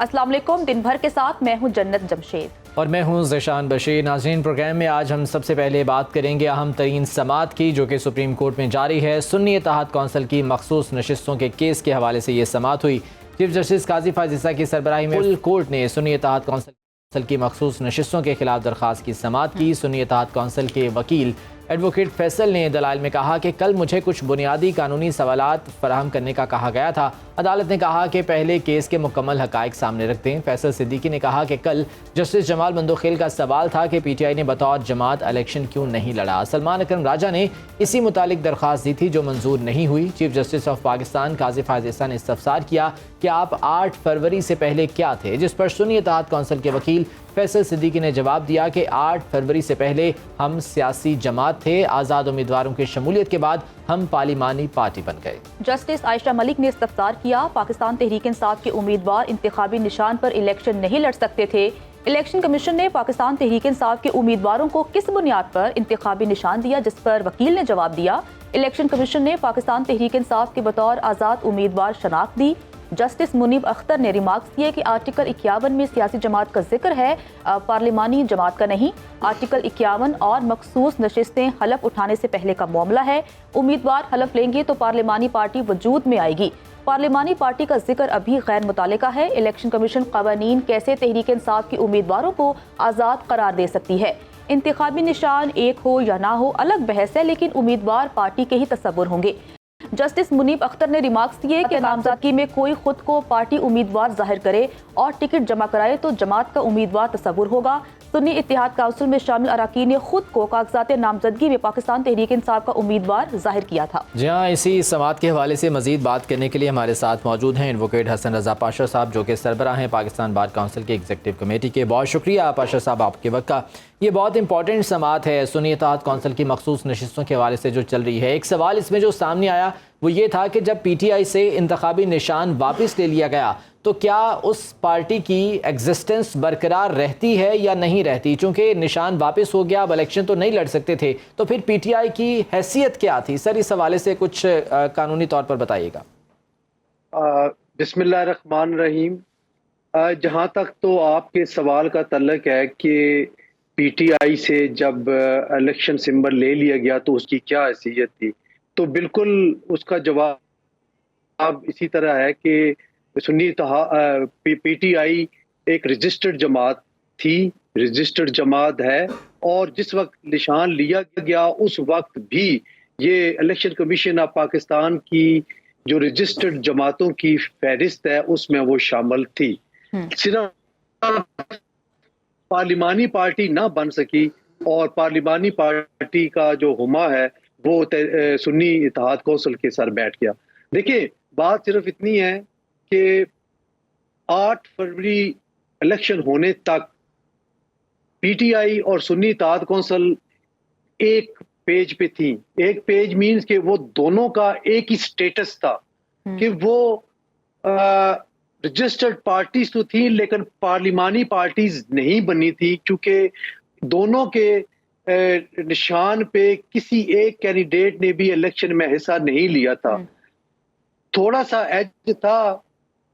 अस्सलाम वालेकुम। दिन भर के साथ मैं हूं जन्नत जमशेद और मैं हूं ज़ीशान बशीर। नाज़रीन, प्रोग्राम में आज हम सबसे पहले बात करेंगे अहम तरीन समाअत की, जो कि सुप्रीम कोर्ट में जारी है। सुन्नी इत्तेहाद कौंसिल की मखसूस नशिस्तों के केस के हवाले से ये समाअत हुई। चीफ जस्टिस काजी फायज़ ईसा की सरबराही में फुल कोर्ट ने सुन्नी इत्तेहाद कौंसिल की मखसूस नशिस्तों के खिलाफ दरख्वास्त की समाअत की। सुन्नी इत्तेहाद कौंसिल के वकील एडवोकेट फैसल ने दलाइल में कहा कि कल मुझे कुछ बुनियादी कानूनी सवालात फराहम करने का कहा गया था। अदालत ने कहा कि पहले केस के मुकम्मल हक़ाइक़ सामने रखते हैं। फैसल सिद्दीकी ने कहा कि कल जस्टिस जमाल मंदोखेल का सवाल था कि पीटीआई ने बतौर जमात इलेक्शन क्यों नहीं लड़ा। सलमान अकरम राजा ने इसी मुतालिक दरख्वास्त दी थी, जो मंजूर नहीं हुई। चीफ जस्टिस ऑफ पाकिस्तान काजी फायज़ ईसा ने इस्तफसार किया कि आप 8 फरवरी से पहले क्या थे, जिस पर सुन्नी इत्तेहाद कौंसिल के वकील फैसल सिद्दीकी ने जवाब दिया कि 8 फरवरी से पहले हम सियासी जमात थे। आज़ाद उम्मीदवारों की शमूलियत के बाद हम पार्लिमानी पार्टी बन गए। जस्टिस आयशा मलिक ने इस्तफसार किया, पाकिस्तान तहरीक इंसाफ के उम्मीदवार इंतखाबी निशान पर इलेक्शन नहीं लड़ सकते थे। इलेक्शन कमीशन ने पाकिस्तान तहरीक इंसाफ के उम्मीदवारों को किस बुनियाद पर इंतखाबी निशान दिया, जिस पर वकील ने जवाब दिया, इलेक्शन कमीशन ने पाकिस्तान तहरीक इंसाफ के बतौर आज़ाद उम्मीदवार शनाख्त दी। जस्टिस मुनीब अख्तर ने रिमार्क्स किए कि आर्टिकल 51 में सियासी जमात का जिक्र है, पार्लिमानी जमात का नहीं। आर्टिकल 51 और मखसूस नशिस्तें हलफ उठाने से पहले का मामला है। उम्मीदवार हलफ लेंगे तो पार्लिमानी पार्टी वजूद में आएगी। पार्लिमानी पार्टी का जिक्र अभी गैर मुतालिका है। इलेक्शन कमीशन कवानीन कैसे तहरीक इंसाफ के उम्मीदवारों को आज़ाद करार दे सकती है। इंतखाबी निशान एक हो या ना हो अलग बहस है, लेकिन उम्मीदवार पार्टी के ही तस्वुर होंगे। जस्टिस मुनीब अख्तर ने रिमार्क्स दिए कि नामजदगी में कोई खुद को पार्टी उम्मीदवार जाहिर करे और टिकट जमा कराए तो जमात का उम्मीदवार तस्वुर होगा। सुन्नी इत्तेहाद काउंसिल में शामिल अरकान ने खुद को कागजात नामजदगी में पाकिस्तान तहरीक इंसाफ का उम्मीदवार जाहिर किया था। जी हाँ, इसी समाअत के हवाले से मजीद बात करने के लिए हमारे साथ मौजूद हैं एडवोकेट हसन रजा पाशा साहब, जो कि सरबराह हैं पाकिस्तान बार काउंसिल के एग्जीक्यूटिव कमेटी के। बहुत शुक्रिया पाशा साहब आपके वक्त का। ये बहुत इंपॉर्टेंट समाअत है सुन्नी इत्तेहाद कौंसिल की मखसूस नशिस्तों के हवाले से जो चल रही है। एक सवाल इसमें जो सामने आया वो ये था कि जब पीटीआई से इंतखाबी निशान वापस ले लिया गया तो क्या उस पार्टी की एग्जिस्टेंस बरकरार रहती है या नहीं रहती? चूंकि निशान वापस हो गया, अब इलेक्शन तो नहीं लड़ सकते थे, तो फिर पीटीआई की हैसियत क्या थी? सर, इस हवाले से कुछ कानूनी तौर पर बताइएगा। बिस्मिल्लाहिर्रहमानिर्रहीम। जहाँ तक तो आपके सवाल का तल्लक है कि पीटीआई से जब इलेक्शन सिंबल ले लिया गया तो उसकी क्या हैसियत थी, तो बिल्कुल उसका जवाब इसी तरह है कि सुन्नी पीटीआई एक रजिस्टर्ड जमात थी, रजिस्टर्ड जमात है, और जिस वक्त निशान लिया गया उस वक्त भी ये इलेक्शन कमीशन ऑफ पाकिस्तान की जो रजिस्टर्ड जमातों की फहरिस्त है उसमें वो शामिल थी। सिर्फ पार्लिमानी पार्टी ना बन सकी और पार्लिमानी पार्टी का जो हुमा है वो सुन्नी इत्तेहाद कौंसिल के सर बैठ गया। देखिए, बात सिर्फ इतनी है कि 8 फरवरी इलेक्शन होने तक पीटीआई और सुन्नी इत्तेहाद कौंसिल एक पेज पे थी। एक पेज मींस कि वो दोनों का एक ही स्टेटस था कि वो रजिस्टर्ड पार्टीज तो थी लेकिन पार्लिमानी पार्टीज नहीं बनी थी, क्योंकि दोनों के निशान पे किसी एक कैंडिडेट ने भी इलेक्शन में हिस्सा नहीं लिया था। थोड़ा सा एज था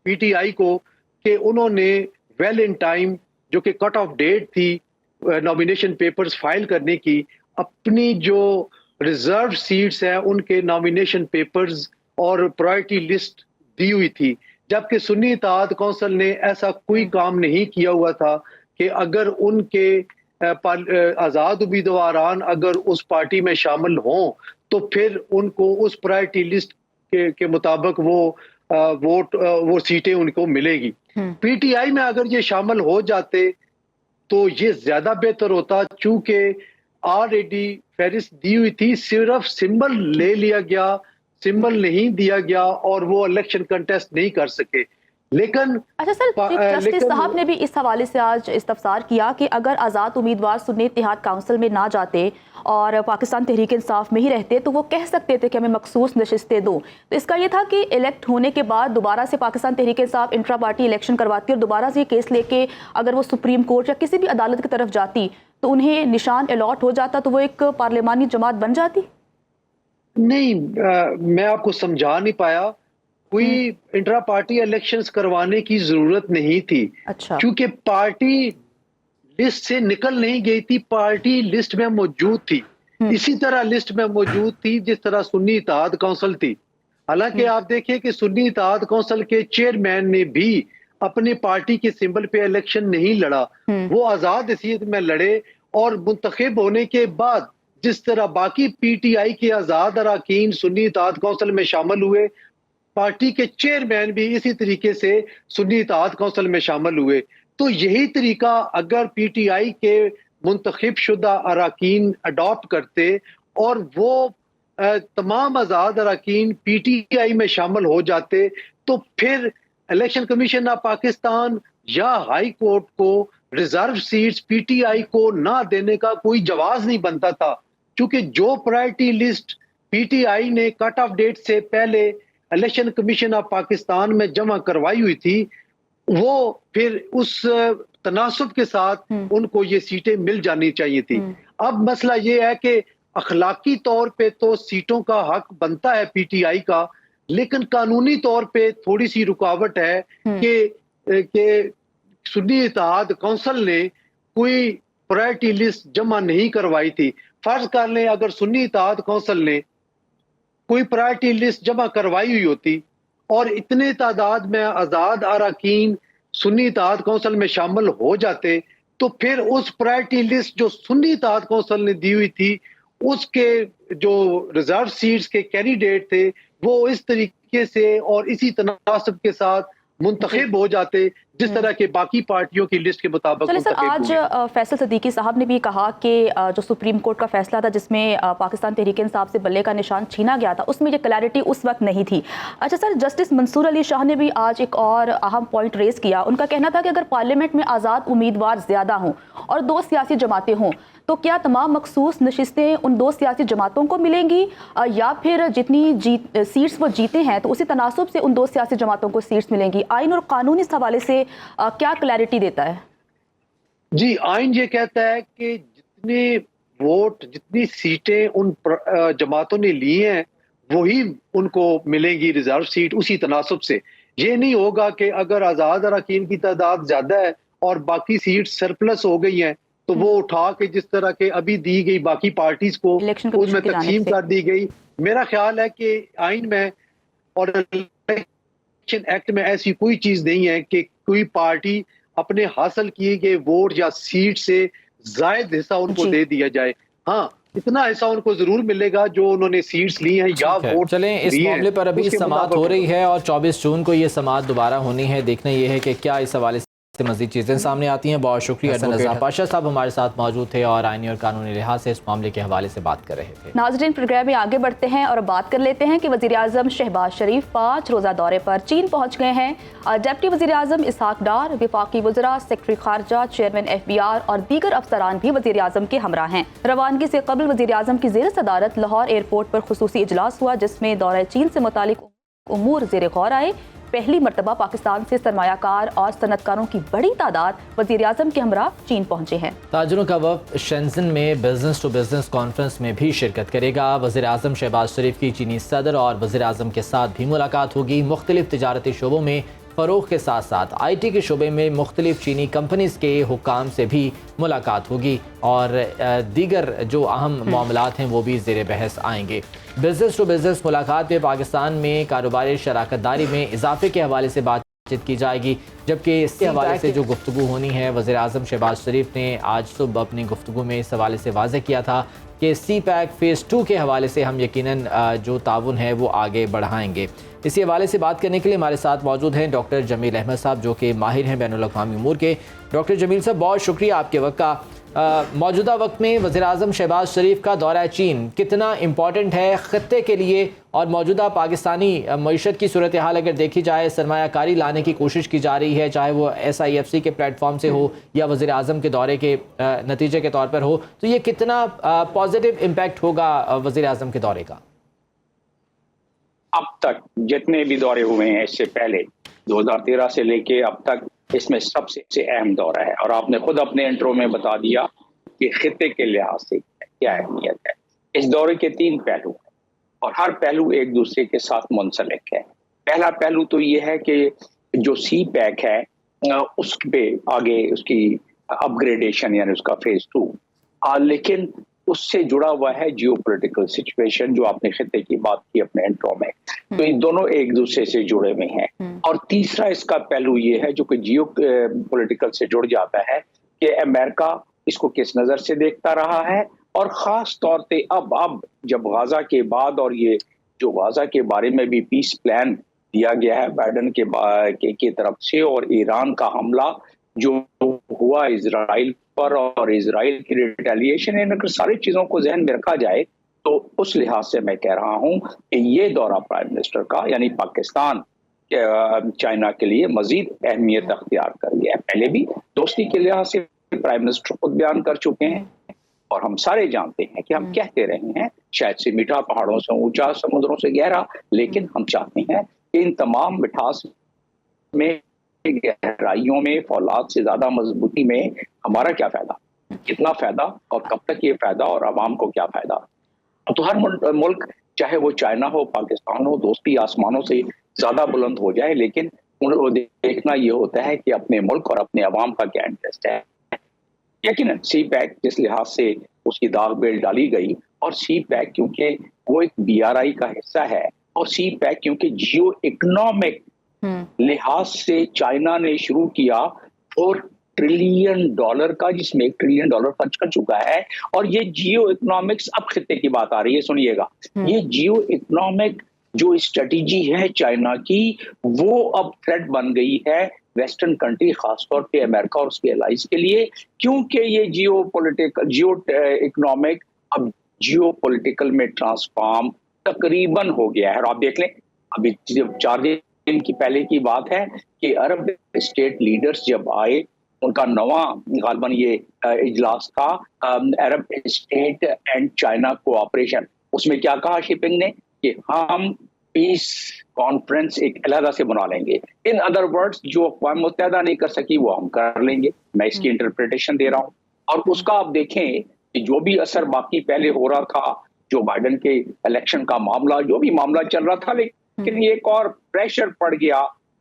पीटीआई को कि उन्होंने वेल इन टाइम, जो कि कट ऑफ डेट थी नॉमिनेशन पेपर्स फाइल करने की, अपनी जो रिजर्व सीट्स हैं उनके नॉमिनेशन पेपर्स और प्रायोरिटी लिस्ट दी हुई थी। जबकि सुन्नी इत्तेहाद कौंसिल ने ऐसा कोई काम नहीं किया हुआ था कि अगर उनके आज़ाद उम्मीदवारान अगर उस पार्टी में शामिल हों तो फिर उनको उस प्रायोरिटी लिस्ट के मुताबिक वो सीटें उनको मिलेगी। पीटीआई में अगर ये शामिल हो जाते तो ये ज्यादा बेहतर होता, चूंकि ऑलरेडी फहरिस्त दी हुई थी, सिर्फ सिंबल ले लिया गया, सिंबल नहीं दिया गया और वो इलेक्शन कंटेस्ट नहीं कर सके। लेकिन अच्छा सर, चीफ जस्टिस साहब ने भी इस हवाले से आज इस्तफसार किया कि अगर आज़ाद उम्मीदवार सुन्नी इत्तेहाद काउंसिल में ना जाते और पाकिस्तान तहरीक इंसाफ में ही रहते तो वो कह सकते थे कि हमें मखसूस नशिस्तें दो। तो इसका ये था कि इलेक्ट होने के बाद दोबारा से Pakistan Tehreek Insaf intra party election करवाती और दोबारा से ये केस लेके अगर वो सुप्रीम कोर्ट या किसी भी अदालत की तरफ जाती तो उन्हें निशान अलॉट हो जाता, तो वो एक पार्लिमानी जमात बन जाती। नहीं, मैं आपको समझा नहीं पाया। कोई इंट्रा पार्टी इलेक्शंस करवाने की जरूरत नहीं थी, अच्छा। क्योंकि पार्टी लिस्ट से निकल नहीं गई थी, पार्टी लिस्ट में मौजूद थी। इसी तरह लिस्ट में मौजूद थी जिस तरह सुन्नी इत्तेहाद काउंसिल थी। हालांकि आप देखिए कि सुन्नी इत्तेहाद काउंसिल के चेयरमैन ने भी अपनी पार्टी के सिंबल पे इलेक्शन नहीं लड़ा, वो आजाद हैसियत में लड़े और मुंतखब होने के बाद जिस तरह बाकी पीटीआई के आजाद अरकान सुन्नी इत्तेहाद काउंसिल में शामिल हुए, पार्टी के चेयरमैन भी इसी तरीके से सुन्नी इत्तेहाद काउंसिल में शामिल हुए। तो यही तरीका अगर पीटीआई के मुंतखब शुदा अरकान अडॉप्ट करते और वो तमाम आजाद अरकान पीटीआई में शामिल हो जाते, तो फिर इलेक्शन कमीशन ऑफ पाकिस्तान या हाई कोर्ट को रिजर्व सीट्स पीटीआई को ना देने का कोई जवाब नहीं बनता था, क्योंकि जो प्रायोरिटी लिस्ट पीटीआई ने कट ऑफ डेट से पहले इलेक्शन कमीशन ऑफ पाकिस्तान में जमा करवाई हुई थी, वो फिर उस तनासुब के साथ उनको ये सीटें मिल जानी चाहिए थी। अब मसला ये है कि अखलाकी तौर पे तो सीटों का हक बनता है पीटीआई का, लेकिन कानूनी तौर पे थोड़ी सी रुकावट है कि सुन्नी इत्तेहाद काउंसिल ने कोई प्रायोरिटी लिस्ट जमा नहीं करवाई थी। फर्ज कर लें अगर सुन्नी इत्तेहाद काउंसिल ने कोई प्रायोरिटी लिस्ट जमा करवाई हुई होती और इतने तादाद में आजाद अरकान सुन्नी इत्तेहाद काउंसिल में शामिल हो जाते, तो फिर उस प्रायोरिटी लिस्ट जो सुन्नी इत्तेहाद काउंसिल ने दी हुई थी, उसके जो रिजर्व सीट्स के कैंडिडेट थे वो इस तरीके से और इसी तनासब के साथ मुंतखब हो जाते जिस तरह के बाकी पार्टियों की लिस्ट के मुताबिक। चलिए सर, आज फैसल सिद्दीकी साहब ने भी कहा कि जो सुप्रीम कोर्ट का फैसला था जिसमें पाकिस्तान तहरीक इंसाफ से बल्ले का निशान छीना गया था, उसमें ये क्लैरिटी उस वक्त नहीं थी। अच्छा सर, जस्टिस मंसूर अली शाह ने भी आज एक और अहम पॉइंट रेज किया। उनका कहना था कि अगर पार्लियामेंट में आज़ाद उम्मीदवार ज़्यादा हों और 2 सियासी जमातें हों, तो क्या तमाम मखसूस नशिस्तें उन 2 सियासी जमातों को मिलेंगी या फिर जितनी सीट्स वो जीते हैं तो उसी तनासुब से उन 2 सियासी जमातों को सीट्स मिलेंगी? आइन और कानून इस हवाले से क्या क्लैरिटी देता है? जी, आइन ये कहता है कि जितने वोट जितनी सीटें उन जमातों ने ली हैं वही उनको मिलेगी रिजर्व सीट उसी तनासुब से। ये नहीं होगा कि अगर आजाद अरकान की तादाद ज्यादा है और बाकी सीट सरप्लस हो गई हैं तो वो उठा के जिस तरह के अभी दी गई बाकी पार्टीज को उसमें तकसीम कर दी गई। मेरा ख्याल है कि आइन में और इलेक्शन एक्ट में ऐसी कोई चीज नहीं है कि कोई पार्टी अपने हासिल किए गए वोट या सीट से जायद हिस्सा उनको दे दिया जाए। हाँ, इतना हिस्सा उनको जरूर मिलेगा जो उन्होंने सीट्स ली हैं या वोट। चलें, इस मामले पर अभी समाअत हो रही है और 24 जून को ये समाअत दोबारा होनी है। देखना ये है कि क्या इस हवाले से मज़ीद चीज़ें सामने आती हैं। बहुत शुक्रिया नज़र पाशा साहब हमारे साथ मौजूद थे और आईनी और कानूनी लिहाज से इस मामले के हवाले से बात कर रहे थे। नाज़रीन, प्रोग्राम में आगे बढ़ते हैं और बात कर लेते हैं कि वज़ीर-ए-आज़म शहबाज शरीफ 5 रोज़ा दौरे पर चीन पहुँच गए हैं। डिप्टी वज़ीर-ए-आज़म इसहाक डार, वफाकी वज़रा, सेक्रेटरी खारजा, चेयरमैन FBR और दीगर अफसरान भी वज़ीर-ए-आज़म के हमरा हैं। रवानगी से कबल वज़ीर-ए-आज़म की ज़ेर सदारत लाहौर एयरपोर्ट पर खुसूसी इजलास हुआ जिसमें दौरे चीन से मुतालिक उमूर ज़ेर गौर आए। पहली मरतबा पाकिस्तान से सरमायाकार और सनतकारों की बड़ी तादाद वज़ीर-ए-आज़म के हमरा चीन पहुंचे हैं। ताजरों का वफ़द शेंज़न में बिजनेस टू बिजनेस कॉन्फ्रेंस में भी शिरकत करेगा। वज़ीर-ए-आज़म शहबाज शरीफ की चीनी सदर और वज़ीर-ए-आज़म के साथ भी मुलाकात होगी। मुख्तलिफ तिजारती शोबों में फ़रोग़ के साथ साथ IT के शोबे में मुख्तलिफ चीनी कंपनीज़ के हुक्काम से भी मुलाकात होगी और दीगर जो अहम मामलात हैं वो भी ज़ेर बहस आएंगे। बिजनेस टू बिजनेस मुलाकात में पाकिस्तान में कारोबारी शराकत दारी में इजाफे के हवाले से बातचीत की जाएगी, जबकि इसके हवाले से जो गुफ्तगू होनी है वज़ीर-ए-आज़म शहबाज शरीफ ने आज सुबह अपनी गुफ्तगू में इस हवाले से वाज़ेह किया था कि CPEC फ़ेज़ 2 के हवाले से हम यकीनन जो ताउन है वो आगे बढ़ाएंगे। इसी हवाले से बात करने के लिए हमारे साथ मौजूद हैं डॉक्टर जमील अहमद साहब जो कि माहिर हैं बैनुल-अक़वामी उमूर के। डॉक्टर जमील साहब, बहुत शुक्रिया आपके वक्त का। मौजूदा वक्त में वज़ीर-ए-आज़म शहबाज शरीफ का दौरा चीन कितना इम्पॉर्टेंट है ख़त्ते के लिए और मौजूदा पाकिस्तानी मईशत की सूरत हाल अगर देखी जाए, सरमायाकारी लाने की कोशिश की जा रही है, चाहे वो SIFC के प्लेटफॉर्म से हो या वज़ीर-ए-आज़म के दौरे के नतीजे के तौर पर हो, तो ये कितना पॉजिटिव इम्पैक्ट होगा वज़ीर-ए-आज़म के दौरे का? अब तक जितने भी दौरे हुए हैं इससे पहले 2013 से लेके अब तक इसमें सबसे अहम दौरा है और आपने खुद अपने इंट्रो में बता दिया कि खित्ते के लिहाज से क्या अहमियत है। इस दौरे के 3 पहलू हैं और हर पहलू एक दूसरे के साथ मुंसलिक है। पहला पहलू तो ये है कि जो सी पैक है उस पे आगे उसकी अपग्रेडेशन यानी उसका फेज 2, लेकिन उससे जुड़ा हुआ है जियोपॉलिटिकल सिचुएशन जो आपने खिते की बात की अपने इंट्रो में, तो इन दोनों एक दूसरे से जुड़े हुए हैं। और तीसरा इसका पहलू ये है जो कि जियोपॉलिटिकल से जुड़ जाता है कि अमेरिका इसको किस नजर से देखता रहा है, और खास तौर पे अब जब गाजा के बाद और ये जो गाजा के बारे में भी पीस प्लान दिया गया है बाइडन के तरफ से, और ईरान का हमला जो हुआ इजराइल पर और इजराइल की रिटेलिएशन, इन सारी चीजों को जहन में रखा जाए तो उस लिहाज से मैं कह रहा हूं कि ये दौरा प्राइम मिनिस्टर का यानी पाकिस्तान चाइना के लिए मजीद अहमियत अख्तियार कर गया है। पहले भी दोस्ती के लिहाज से प्राइम मिनिस्टर खुद बयान कर चुके हैं और हम सारे जानते हैं कि हम कहते रहे हैं शायद से मीठा पहाड़ों से ऊंचा समुद्रों से गहरा, लेकिन हम चाहते हैं कि इन तमाम मिठास में, गहराइयों में, फौलाद से ज्यादा मजबूती में हमारा क्या फायदा, कितना फायदा और कब तक ये फायदा, और आवाम को क्या फायदा। तो हर मुल्क चाहे वो चाइना हो पाकिस्तान हो, दोस्ती आसमानों से ज्यादा बुलंद हो जाए, लेकिन उनको देखना ये होता है कि अपने मुल्क और अपने अवाम का क्या इंटरेस्ट है। यकीनन सी पैक जिस लिहाज से उसकी दाग बेल डाली गई, और सी पैक क्योंकि वो एक BRI का हिस्सा है, और सी पैक क्योंकि जियो इकोनॉमिक लिहाज से चाइना ने शुरू किया $4 ट्रिलियन का, जिसमें $1 ट्रिलियन खर्च कर चुका है। और ये जियो इकोनॉमिक्स, अब खिते की बात आ रही है, सुनिएगा, ये जियो इकोनॉमिक जो स्ट्रेटेजी है चाइना की, वो अब थ्रेट बन गई है वेस्टर्न कंट्री, खासतौर पे अमेरिका और उसके एलाइज के लिए, क्योंकि ये जियो इकोनॉमिक अब जियो पॉलिटिकल में ट्रांसफॉर्म तकरीबन हो गया है। और आप देख लें, अभी 4 दिन की पहले की बात है कि अरब स्टेट लीडर्स जब आए, उनका नवा गालबन ये इजलास था अरब स्टेट एंड चाइना कोऑपरेशन, उसमें क्या कहा शिपिंग ने कि हम पीस कॉन्फ्रेंस एक अलग से बना लेंगे। इन अदर वर्ड्स, जो अक़वाम मुत्तहिदा नहीं कर सकी वो हम कर लेंगे। मैं इसकी इंटरप्रिटेशन दे रहा हूँ, और उसका आप देखें कि जो भी असर बाकी पहले हो रहा था, जो बाइडन के इलेक्शन का मामला, जो भी मामला चल रहा था, लेकिन ये एक और प्रेशर पड़ गया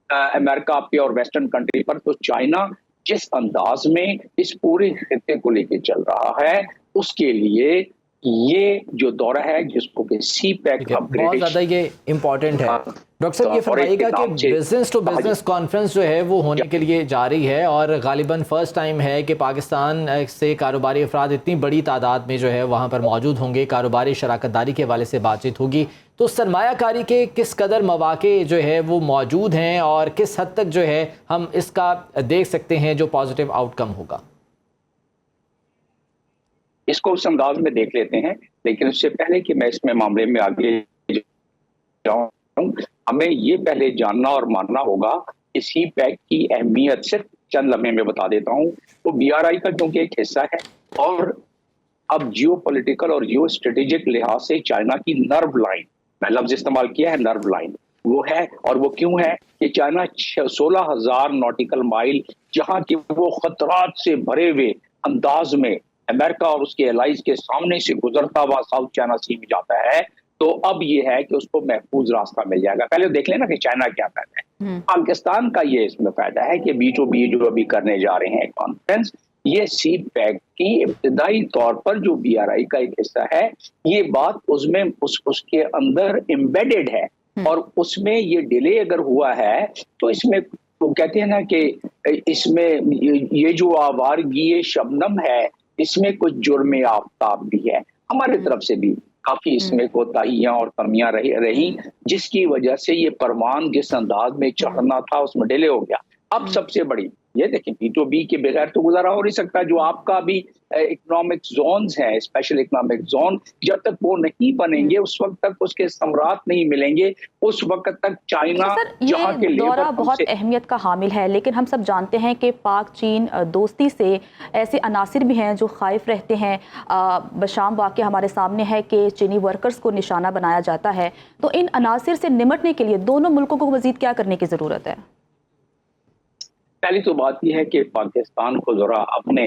अमेरिका पे और वेस्टर्न कंट्री पर। तो चाइना जिस अंदाज में इस पूरे खिते को लेके चल रहा है, उसके लिए ये जो दौरा है जिसको कि सी पैक बहुत ज्यादा ये इम्पोर्टेंट है। डॉक्टर साहब, ये फरमाइएगा कि बिजनेस टू बिजनेस कॉन्फ्रेंस जो है वो होने के लिए जा रही है, और गालिबन फर्स्ट टाइम है कि पाकिस्तान से कारोबारी अफराद इतनी बड़ी तादाद में जो है वहाँ पर मौजूद होंगे, कारोबारी शराकतदारी के हवाले से बातचीत होगी। तो सरमायाकारी के किस कदर मौके जो है वो मौजूद हैं, और किस हद तक जो है हम इसका देख सकते हैं जो पॉजिटिव आउटकम होगा? इसको उस अंदाज में देख लेते हैं, लेकिन उससे पहले कि मैं इसमें मामले में आगे जाऊं, हमें ये पहले जानना और मानना होगा कि सी पैक की अहमियत सिर्फ चंद लम्हे में बता देता हूं। तो BRI का क्योंकि एक हिस्सा है, और अब जियो पॉलिटिकल और जियो स्ट्रेटेजिक लिहाज से चाइना की नर्व लाइन, मैं लफ्ज इस्तेमाल किया है नर्व लाइन, वो है। और वो क्यों है कि चाइना 16,000 नॉटिकल माइल, जहां की वो खतरात से भरे हुए अंदाज में अमेरिका और उसके एलाइज के सामने से गुजरता हुआ साउथ चाइना सी में जाता है, तो अब ये है कि उसको महफूज रास्ता मिल जाएगा। पहले देख लेना कि चाइना क्या फायदा है। पाकिस्तान का ये इसमें फायदा है कि B2B जो अभी करने जा रहे हैं कॉन्फ्रेंस, ये सी पैक की इब्तदाई तौर पर जो BRI का एक हिस्सा है, ये बात उसमें उसके अंदर एम्बेडेड है, और उसमें ये डिले अगर हुआ है तो इसमें वो कहते हैं ना कि इसमें ये जो आवारगी शबनम है, इसमें कुछ जुर्म आफ्ताब भी है। हमारे तरफ से भी काफी इसमें कोताहियां और कमियां रही, जिसकी वजह से ये परवान जिस अंदाज में चढ़ना था उसमें डिले हो गया। अब सबसे बड़ी ये देखिए, B2B के बगैर तो गुजारा हो नहीं सकता। जो आपका भी इकोनॉमिक जोन्स हैं, स्पेशल इकोनॉमिक जोन, जब तक वो नहीं बनेंगे, उस वक्त तक उसके समरात नहीं मिलेंगे, उस वक्त तक चाइना जहां के दौरा बहुत अहमियत का हामिल है। लेकिन हम सब जानते हैं कि पाक चीन दोस्ती से ऐसे अनासिर भी हैं जो खाइफ रहते हैं। बशाम वाक़या हमारे सामने है कि चीनी वर्कर्स को निशाना बनाया जाता है। तो इन अनासिर से निमटने के लिए दोनों मुल्कों को मजीद क्या करने की ज़रूरत है? पहली तो बात यह है कि पाकिस्तान को जरा अपने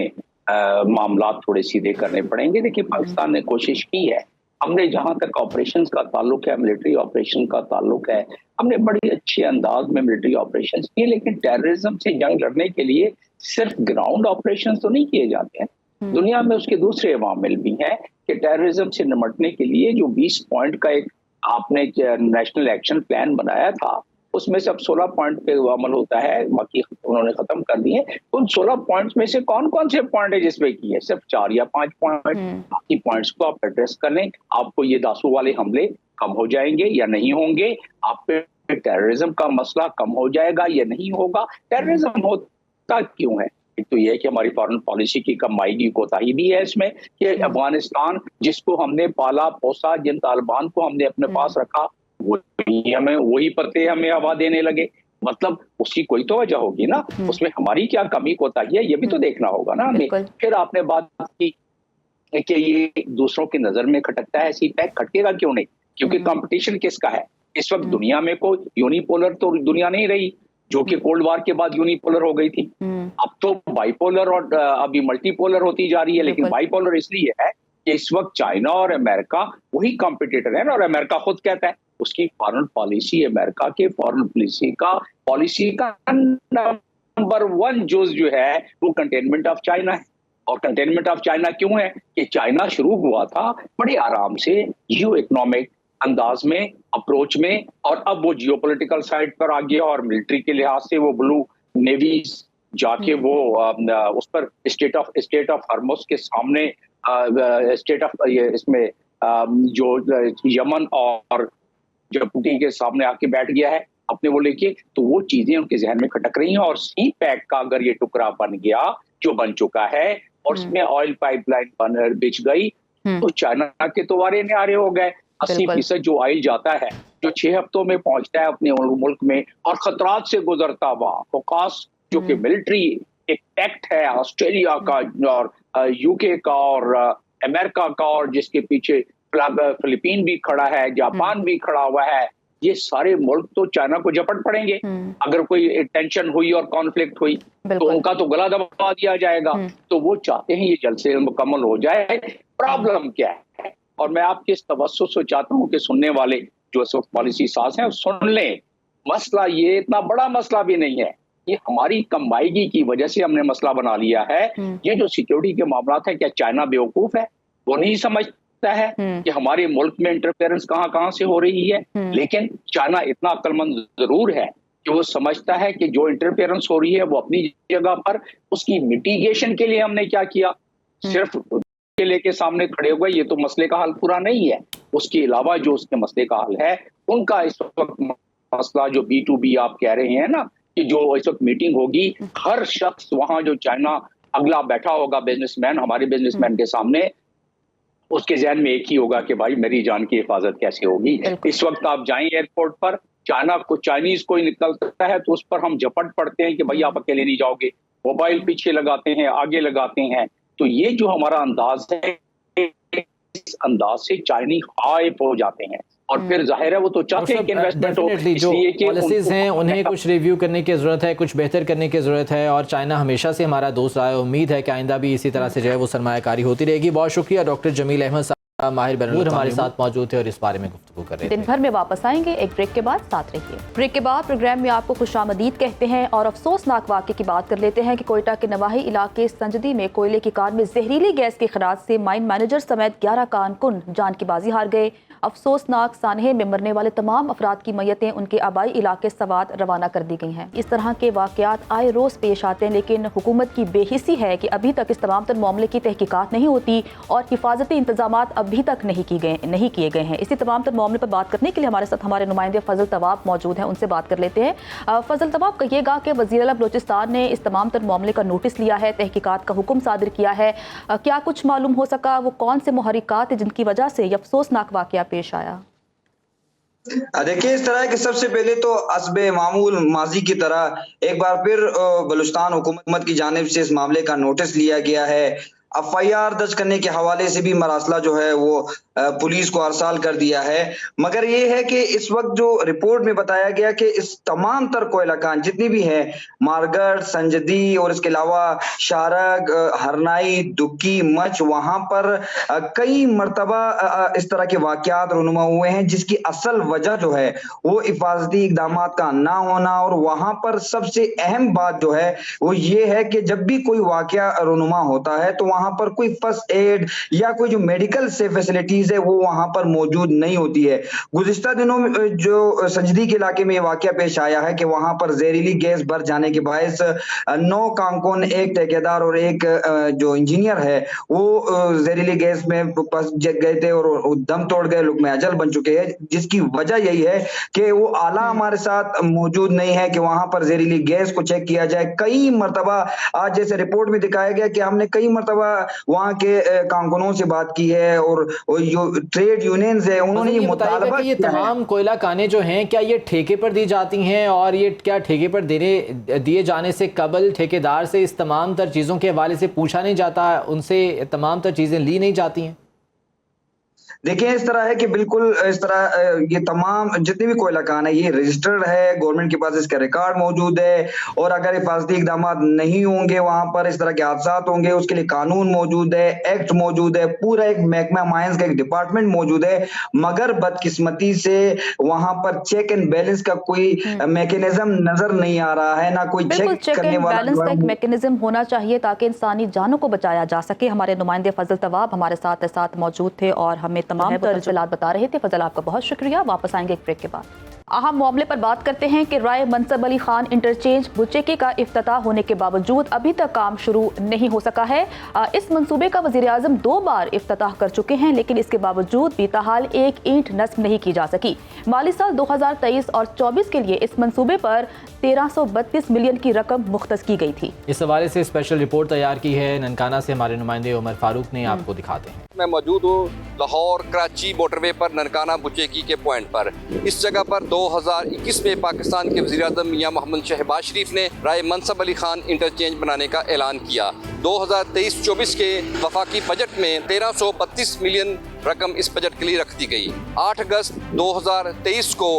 मामला थोड़े सीधे करने पड़ेंगे। देखिए, पाकिस्तान ने कोशिश की है, हमने जहां तक ऑपरेशंस का ताल्लुक है, मिलिट्री ऑपरेशन का ताल्लुक है, हमने बड़ी अच्छे अंदाज में मिलिट्री ऑपरेशन किए, लेकिन टेररिज्म से जंग लड़ने के लिए सिर्फ ग्राउंड ऑपरेशन तो नहीं किए जाते हैं। दुनिया में उसके दूसरे अवामिल भी हैं कि टेररिज्म से निपटने के लिए जो 20 पॉइंट का एक आपने नेशनल एक्शन प्लान बनाया था, उसमें से अब 16 पॉइंट पे अमल होता है, बाकी उन्होंने खत्म कर दिए। उन 16 पॉइंट्स में से कौन कौन से पॉइंट है जिसमें की है? सिर्फ 4 या 5 पॉइंट। बाकी पॉइंट्स को आप एड्रेस कर लें, आपको ये दासू वाले हमले कम हो जाएंगे या नहीं होंगे, आप पे टेररिज्म का मसला कम हो जाएगा या नहीं होगा। टेररिज्म होता क्यों है? एक तो यह है कि हमारी फॉरेन पॉलिसी की कमाईगी कोताही भी है इसमें, कि अफगानिस्तान जिसको हमने पाला पोसा, जिन तालिबान को हमने अपने पास रखा, वही पत्ते हमें हवा देने लगे। मतलब उसकी कोई तो वजह होगी ना, उसमें हमारी क्या कमी कोताही है, ये भी तो देखना होगा ना हमें। फिर आपने बात की कि ये दूसरों की नजर में खटकता है, ऐसी पैक खटकेगा क्यों नहीं? क्योंकि कंपटीशन किसका है इस वक्त दुनिया में? कोई यूनिपोलर तो दुनिया नहीं रही, जो कि कोल्ड वार के बाद यूनिपोलर हो गई थी। अब तो बाइपोलर और अभी मल्टीपोलर होती जा रही है। लेकिन बाइपोलर इसलिए है कि इस वक्त चाइना और अमेरिका वही कॉम्पिटिटर है ना, और अमेरिका खुद कहता है उसकी फॉरेन पॉलिसी, अमेरिका के फॉरेन पॉलिसी का नंबर 1 जुज जो है वो कंटेनमेंट ऑफ चाइना है। और कंटेनमेंट ऑफ चाइना क्यों है? कि चाइना शुरू हुआ था बड़े आराम से जियो इकोनॉमिक अंदाज में, अप्रोच में, और अब वो जियोपॉलिटिकल साइड पर आ गया और मिलिट्री के लिहाज से वो ब्लू नेवी जाके वो उस पर स्टेट ऑफ हॉर्मुज़ के सामने स्टेट ऑफ इसमें जो यमन और जिबूती के सामने आके बैठ गया है अपने वो लेके। तो वो चीजें उनके जहन में खटक रही हैं। और सी पैक का अगर ये टुकड़ा बन गया, जो बन चुका है, और उसमें ऑयल पाइपलाइन बिछ गई, तो चाइना के तो वारे न्यारे हो गए। 80% जो ऑयल जाता है, जो 6 हफ्तों में पहुंचता है अपने मुल्क में और खतरात से गुजरता हुआ, फोकास जो कि मिलिट्री एक पैक्ट है ऑस्ट्रेलिया का और यूके का और अमेरिका का, और जिसके पीछे फिलीपीन भी खड़ा है, जापान भी खड़ा हुआ है, ये सारे मुल्क तो चाइना को झपट पड़ेंगे। अगर कोई टेंशन हुई और कॉन्फ्लिक्ट हुई तो उनका तो गला दबा दिया जाएगा। तो वो चाहते हैं ये जल्द से मुकम्मल हो जाए। प्रॉब्लम क्या है? और मैं आपके इस तवज्जो से चाहता हूँ कि सुनने वाले जो इस वक्त पॉलिसी साज हैं सुन लें, मसला ये इतना बड़ा मसला भी नहीं है, ये हमारी कमाईगी की वजह से हमने मसला बना लिया है। ये जो सिक्योरिटी के मामला है, क्या चाइना बेवकूफ है? वो नहीं समझता है कि हमारे मुल्क में इंटरफेरेंस कहां से हो रही है। लेकिन चाइना इतना अक्लमंद जरूर है कि वो समझता है कि जो इंटरफेरेंस हो रही है वो अपनी जगह पर, उसकी मिटिगेशन के लिए हमने क्या किया? सिर्फ के लेके सामने खड़े हुए, ये तो मसले का हल पूरा नहीं है। उसके अलावा जो उसके मसले का हल है, उनका इस वक्त मसला जो B2B आप कह रहे हैं ना, कि जो इस वक्त मीटिंग होगी, हर शख्स वहां जो चाइना अगला बैठा होगा बिजनेसमैन, हमारे बिजनेसमैन के सामने, उसके जहन में एक ही होगा कि भाई मेरी जान की हिफाजत कैसे होगी। इस वक्त आप जाएं एयरपोर्ट पर, चाइनीज कोई निकलता है तो उस पर हम झपट पड़ते हैं कि भाई आप अकेले नहीं जाओगे, मोबाइल पीछे लगाते हैं, आगे लगाते हैं। तो ये जो हमारा अंदाज है, इस अंदाज से चाइनी हाइप हो जाते हैं। और फिर जाहिर है वो तो चाहते हैं कि इन्वेस्टमेंट हो, इसलिए कि पॉलिसीज हैं उन्हें कुछ रिव्यू करने की ज़रूरत है, कुछ बेहतर करने की ज़रूरत है। और चाइना हमेशा से हमारा दोस्त रहा है, उम्मीद है कि आइंदा भी इसी तरह से जो है वो सरमायाकारी होती रहेगी। बहुत शुक्रिया डॉक्टर जमील अहमद साहब, माहिर बैनुल हमारे साथ मौजूद थे और इस बारे में गुफ्तगू कर रहे थे। दिन भर में वापस आएंगे एक ब्रेक के बाद, साथ रहिए। ब्रेक के बाद प्रोग्राम में आपको खुशामदीद कहते हैं और अफसोसनाक वाक़े की बात कर लेते हैं कि कोयटा के नवाही इलाके संजदी में कोयले की कार में जहरीली गैस के खराज से माइन मैनेजर समेत 11 कारकुन जान की बाजी हार गए। अफसोसनाक सानहे में मरने वाले तमाम अफराद की मैयतें उनके आबाई इलाके सवात रवाना कर दी गई हैं। इस तरह के वाक़यात आए रोज़ पेश आते हैं, लेकिन हुकूमत की बेहिसी है कि अभी तक इस तमाम तर मामले की तहकीकात नहीं होती और हिफाजती इंतजामात अभी तक नहीं किए गए हैं। इसी तमाम तर मामले पर बात करने के लिए हमारे साथ हमारे नुमाइंदे फजल तवाब मौजूद हैं, उनसे बात कर लेते हैं। फजल तवाब, कहिएगा कि वज़ीर आला बलूचिस्तान ने इस तमाम तर मामले का नोटिस लिया है, तहकीकात का हुक्म सादिर किया है, क्या कुछ मालूम हो सका? वो कौन से मुहर्रिकात हैं जिनकी वजह से ये अफसोसनाक वाक़या पेश आया? देखिए, इस तरह है कि सबसे पहले तो असबे मामूल माजी की तरह एक बार फिर बलूचिस्तान हुकूमत की जानिब से इस मामले का नोटिस लिया गया है। FIR दर्ज करने के हवाले से भी मरासला जो है वो पुलिस को अरसाल कर दिया है। मगर ये है कि इस वक्त जो रिपोर्ट में बताया गया कि इस तमाम तर कोयला खान जितनी भी है, मारगढ़, संजदी और इसके अलावा शारग, हरनाई, दुक्की, मच, वहां पर कई मरतबा इस तरह के वाकयात रुनुमा हुए हैं, जिसकी असल वजह जो है वो हिफाजती इकदाम का ना होना। और वहां पर सबसे अहम बात जो है वो ये है कि जब भी कोई वाकया रुनुमा होता है तो वहां पर कोई फर्स्ट एड या कोई जो मेडिकल से फैसिलिटीज है वो वहां पर मौजूद नहीं होती है। गुज़िश्ता दिनों में जो संजदी के इलाके में वाकया पेश आया है कि वहां पर जहरीली गैस भर जाने के बायस 9 कारकुन, एक ठेकेदार और एक जो इंजीनियर है वो जहरीली गैस में फंस गए थे और दम तोड़ गए, लुक़्मे अजल बन चुके हैं। जिसकी वजह यही है कि वो आला हमारे साथ मौजूद नहीं है कि वहां पर जहरीली गैस को चेक किया जाए। कई मरतबा आज जैसे रिपोर्ट में दिखाया गया कि हमने कई मरतबा वहां के कारकुनों से बात की है और जो ट्रेड यूनियंस है उन्होंने ये मुतालबा ये तमाम कोयला खाने जो हैं क्या ये ठेके पर दी जाती हैं, और ये क्या ठेके पर दिए जाने से कबल ठेकेदार से इस तमाम तर चीज़ों के हवाले से पूछा नहीं जाता, उनसे तमाम तर चीज़ें ली नहीं जाती हैं? देखिए इस तरह है कि बिल्कुल इस तरह ये तमाम जितने भी कोयला खान है ये रजिस्टर्ड है, गवर्नमेंट के पास इसका रिकॉर्ड मौजूद है। और अगर हिफाजती इकदाम नहीं होंगे, वहां पर इस तरह के हादसात होंगे, उसके लिए कानून मौजूद है, एक्ट मौजूद है, पूरा एक महकमा माइंस का एक डिपार्टमेंट मौजूद है। मगर बदकिस्मती से वहां पर चेक एंड बैलेंस का कोई मैकेनिज्म नजर नहीं आ रहा है, ना कोई चेक करने वाला। बैलेंस का एक मैकेनिज्म होना चाहिए ताकि इंसानी जानों को बचाया जा सके। हमारे नुमाइंदे फजल तवाब हमारे साथ मौजूद थे और हमें तमाम तफसीलात बता रहे थे। फजल, आपका बहुत शुक्रिया। वापस आएंगे एक ब्रेक के बाद। अहम मामले पर बात करते हैं कि राय मनसब अली खान इंटरचेंज बुचेकी का इफ्तिताह होने के बावजूद अभी तक काम शुरू नहीं हो सका है। इस मंसूबे का वज़ीर आज़म 2 बार इफ्तिताह कर चुके हैं, लेकिन इसके बावजूद भी ताहाल एक ईंट नस्ब नहीं की जा सकी। माली साल 2023 और 24 के लिए इस मंसूबे पर 1332 मिलियन की रकम मुख्तस की गई थी। इस हवाले से स्पेशल रिपोर्ट तैयार की है ननकाना से हमारे नुमाइंदे उमर फारूक ने, आपको दिखाते हैं। मैं मौजूद हूँ लाहौर कराची मोटरवे पर ननकाना बुचेकी के पॉइंट पर। इस जगह पर 2021 में पाकिस्तान के वज़ीर आज़म मियां मोहम्मद शहबाज शरीफ ने राय मनसब अली खान इंटरचेंज बनाने का ऐलान किया। 2023-24 के वफाकी बजट में 1332 मिलियन रकम इस बजट के लिए रख दी गई। 8 अगस्त 2023 को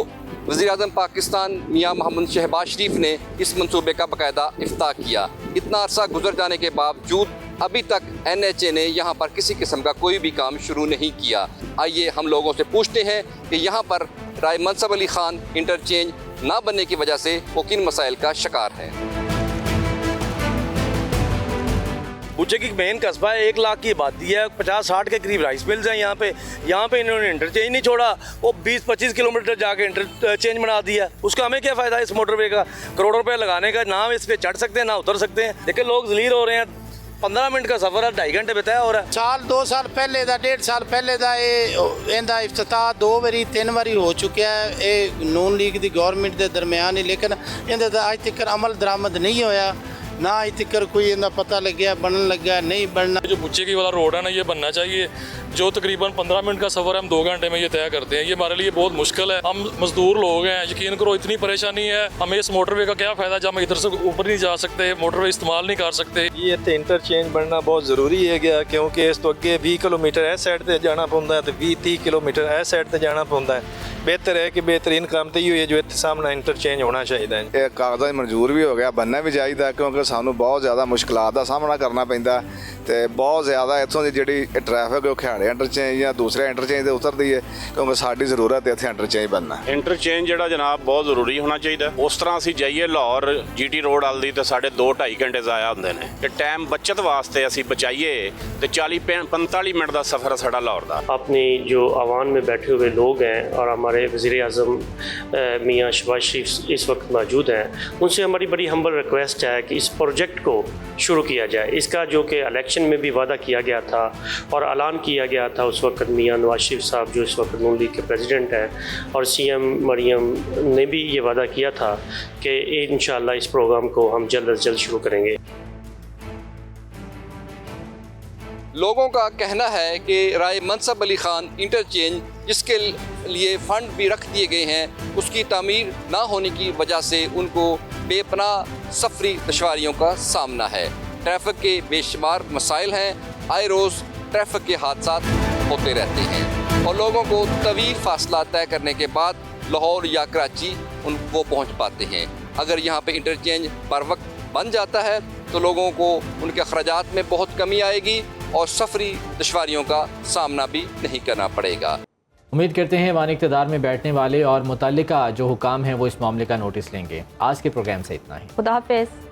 वज़ीर आज़म पाकिस्तान मियां मोहम्मद शहबाज शरीफ ने इस मंसूबे का बाकायदा इफ्ताह किया। इतना अरसा गुजर जाने के बावजूद अभी तक NHA ने यहाँ पर किसी किस्म का कोई भी काम शुरू नहीं किया। आइए हम लोगों से पूछते हैं कि यहाँ पर राय मनसब अली खान इंटरचेंज ना बनने की वजह से वो किन मसाइल का शिकार है। बुचेकी मेन कस्बा है, 1 लाख की आबादी है, 50-60 के करीब राइस मिल्स हैं यहाँ पे इन्होंने इंटरचेंज नहीं छोड़ा, वो 20-25 किलोमीटर जाके इंटरचेंज बना दिया। उसका हमें क्या फ़ायदा इस मोटरवे का? करोड़ों रुपए लगाने का, ना इस पर चढ़ सकते हैं ना उतर सकते हैं। देखिए लोग जलील हो रहे हैं। 15 मिनट का सफ़र है, 2.5 घंटे बताया हो रहा है। साल 2 साल पहले का 1.5 साल पहले का इनका इफ्तिताह 2 बारी 3 बारी हो चुका है। ये नून लीग की गवर्नमेंट के दरम्यान ही, लेकिन इनका अज तक अमल दरामद नहीं होया, ना अज तक कोई इनका पता लग्या बनन लगा नहीं बनना। जो बुचेकी वाला रोड है ना, ये बनना चाहिए। जो तकरीबन 15 मिनट का सफ़र है हम 2 घंटे में ये तय करते हैं। ये हमारे लिए बहुत मुश्किल है। हम मजदूर लोग हैं, यकीन करो इतनी परेशानी है। हमें इस मोटरवे का क्या फ़ायदा जब हम इधर से ऊपर नहीं जा सकते, मोटरवे इस्तेमाल नहीं कर सकते। ये इंटरचेंज बनना बहुत ज़रूरी है गया, क्योंकि इस तो अगे 20 किलोमीटर इस साइड से जाना पौंदा है, तो 20-30 किलोमीटर इस साइड से जाना पौंदा है। बेहतर है कि बेहतरीन काम तो ये जो इतने सामने इंटरचेंज होना चाहिए। ये कागज़ मंजूर भी हो गया, बनना भी चाहिए, क्योंकि सानू बहुत ज़्यादा मुश्किलात का सामना करना पैंदा ते बहुत ज़्यादा इत्थों की जिहड़ी ट्रैफिक है खियाड़े इंटरचेंज या दूसरे इंटरचेंज से उतरती है, क्योंकि साडी ज़रूरत है इत्थे इंटरचेंज बनना। इंटरचेंज जिहड़ा जनाब बहुत ज़रूरी होना चाहिए। उस तरह असीं जाइए लाहौर GT रोड वाल दी तो साढ़े 2-2.5 घंटे ज़ाया होंदे ने। ते टाइम बचत वास्ते असीं बचाइए तो 40-45 मिनट का सफ़र साढ़ा लाहौर का। अपनी जो आवाम में बैठे हुए लोग हैं और हमारे वज़ीर आज़म मियां शहबाज शरीफ इस वक्त मौजूद हैं, उनसे हमारी बड़ी हम्बल रिक्वेस्ट है कि इस प्रोजेक्ट को शुरू किया जाए। इसका जो कि इलेक्शन में भी वादा किया गया था और ऐलान किया गया था उस वक्त मियां नवाज शरीफ साहब जो इस वक्त नून लीग के प्रेसिडेंट हैं, और CM मरियम ने भी ये वादा किया था कि इंशाअल्लाह इस प्रोग्राम को हम जल्द अज जल्द शुरू करेंगे। लोगों का कहना है कि राय मनसब अली खान इंटरचेंज जिसके लिए फ़ंड भी रख दिए गए हैं, उसकी तामीर ना होने की वजह से उनको बेपनाह सफरी दुश्वारियों का सामना है। ट्रैफिक के बेशुमार मसाइल हैं, आए रोज़ ट्रैफिक के हादसात होते रहते हैं। और लोगों को तवील फासला तय करने के बाद लाहौर या कराची वो पहुंच पाते हैं। अगर यहाँ पे इंटरचेंज बर वक्त बन जाता है तो लोगों को उनके अखराजात में बहुत कमी आएगी और सफरी दुश्वारियों का सामना भी नहीं करना पड़ेगा। उम्मीद करते हैं वानी इक़्तिदार में बैठने वाले और मुतल्लिका जो हुकाम हैं वो इस मामले का नोटिस लेंगे। आज के प्रोग्राम से इतना ही। खुदा हाफिज़।